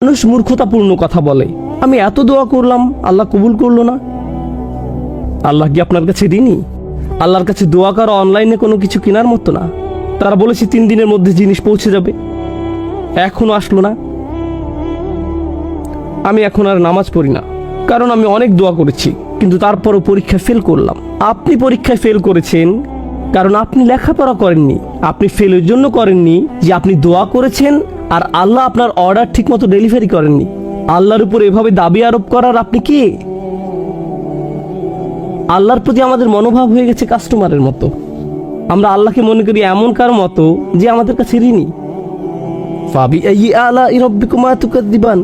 মানুষ মূর্খতাপূর্ণ কথা বলে, আমি এত দোয়া করলাম আল্লাহ কবুল করলো না। আল্লাহ কি আপনার কাছে ঋণী? আল্লাহর কাছে দোয়া করা অনলাইনে কোনো কিছু কেনার মতো না। তারা বলেছে 3 দিনের মধ্যে জিনিস পৌঁছে যাবে, এখনো আসলো না। আমি এখন আর নামাজ পড়ি না, কারণ আমি অনেক দোয়া করেছি, কিন্তু তারপরও পরীক্ষায় ফেল করলাম। আপনি পরীক্ষায় ফেল করেছেন কারণ আপনি লেখাপড়া করেননি। আপনি ফেলের জন্য করেননি যে আপনি দোয়া করেছেন আর আল্লাহ আপনার অর্ডার ঠিকমতো ডেলিভারি করেননি। আল্লাহর উপর এভাবে দাবি আরোপ করার আপনি কে? আল্লাহর প্রতি আমাদের মনোভাব হয়ে গেছে কাস্টমারের মতো। আমরা আল্লাহকে মনে করি এমন কার মতো যে আমাদের কাছে ঋণী। ফাবিআইয়ি আলাই রাব্বিকুমা তুকাযযিবান।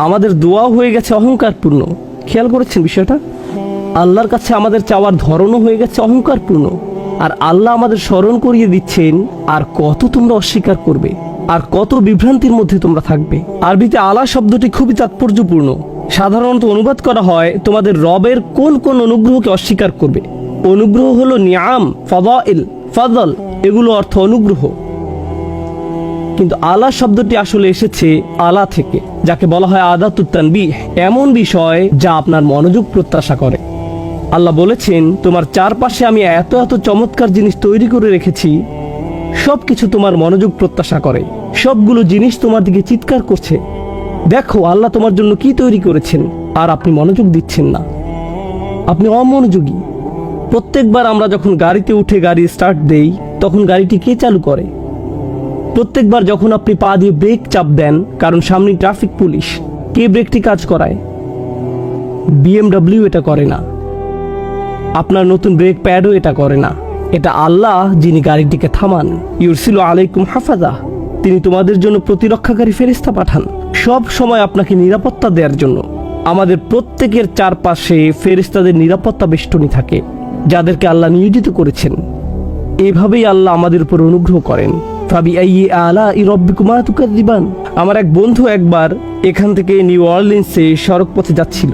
আমাদের দোয়াও হয়ে গেছে অহংকারপূর্ণ। খেয়াল করেছেন বিষয়টা? আল্লাহর কাছে আমাদের চাওয়ার ধরনও হয়ে গেছে অহংকারপূর্ণ। আর আল্লাহ আমাদের স্মরণ করিয়ে দিচ্ছেন, আর কত তোমরা অস্বীকার করবে, আর কত বিভ্রান্তির মধ্যে তোমরা থাকবে। আরবিতে আলা শব্দটি খুবই তাৎপর্যপূর্ণ। সাধারণত অনুবাদ করা হয় তোমাদের রবের কোন কোন অনুগ্রহকে অস্বীকার করবে। অনুগ্রহ হলো নিয়াম, ফাদাইল, ফাদল, এগুলো অর্থ অনুগ্রহ। কিন্তু আলা শব্দটি আসলে এসেছে আলা থেকে, যাকে বলা হয় আদাতুত তানবিহ, এমন বিষয় যা আপনার মনোযোগ প্রত্যাশা করে। আল্লাহ বলেছেন, তোমার চারপাশে আমি এত এত চমৎকার জিনিস তৈরি করে রেখেছি, সবকিছু তোমার মনোযোগ প্রত্যাশা করে। সবগুলো জিনিস তোমার দিকে চিৎকার করছে, দেখো আল্লাহ তোমার জন্য কি তৈরি করেছেন, আর আপনি মনোযোগ দিচ্ছেন না। আপনি অমনোযোগী। প্রত্যেকবার আমরা যখন গাড়িতে উঠে গাড়ি স্টার্ট দেই, তখন গাড়িটি কে চালু করে? প্রত্যেকবার যখন আপনি পা দিয়ে ব্রেক চাপ দেন, কারণ সামনে ট্রাফিক পুলিশ, কে ব্রেকটি কাজ করায়? BMW এটা করে না, আপনার নতুন ব্রেক প্যাডও এটা করে না। এটা আল্লাহ যিনি গাড়িটিকে থামান। ইউরসিলু আলাইকুম হাফাজা, তিনি তোমাদের জন্য প্রতিরক্ষাকারী ফেরেশতা পাঠান, সব সময় আপনাকে নিরাপত্তা দেওয়ার জন্য। আমাদের প্রত্যেকের চারপাশে ফেরেশতাদের নিরাপত্তা বেষ্টনী থাকে, যাদেরকে আল্লাহ নিয়োজিত করেছেন। এভাবেই আল্লাহ আমাদের উপর অনুগ্রহ করেন। ফাবিআইয়ি আলাই রাব্বিকুমা তুকাযযিবান। আমার এক বন্ধু একবার এখান থেকে নিউ অরলিন্সে সড়ক পথে যাচ্ছিল,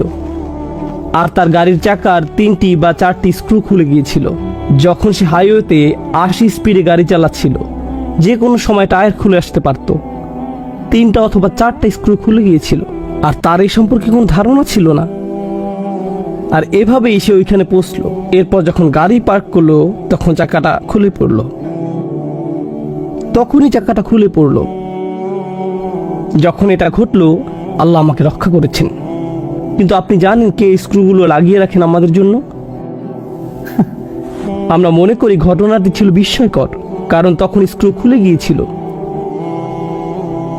আর তার গাড়ির চাকার 3টি বা 4টি স্ক্রু খুলে গিয়েছিল। যখন সে হাইওয়েতে 80 স্পিডে গাড়ি চালাচ্ছিল, যে কোনো সময় টায়ার খুলে আসতে পারত। 3টা অথবা 4টা স্ক্রু খুলে গিয়েছিল, আর তার এই সম্পর্কে কোনো ধারণা ছিল না। আর এভাবেই সে ওইখানে পৌঁছলো। এরপর যখন গাড়ি পার্ক করলো, তখন চাকাটা খুলে পড়লো। তখনই চাকাটা খুলে পড়লো। যখন এটা ঘটলো, আল্লাহ আমাকে রক্ষা করেছেন। কিন্তু আপনি জানেন কে স্ক্রুগুলো লাগিয়ে রাখেন আমাদের জন্য? আমরা মনে করি ঘটনাটি ছিল বিস্ময়কর, কারণ তখন স্ক্রু খুলে গিয়েছিল।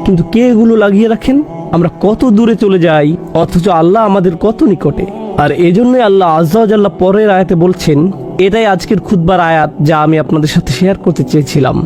কিন্তু কে এগুলো লাগিয়ে রাখেন? আমরা কত দূরে চলে যাই, অথচ আল্লাহ আমাদের কত নিকটে। আর এজন্যই আল্লাহ আজ্জা ওয়া জাল্লা পরের আয়াতে বলছেন, এটাই আজকের খুতবার আয়াত যা আমি আপনাদের সাথে শেয়ার করতে চেয়েছিলাম।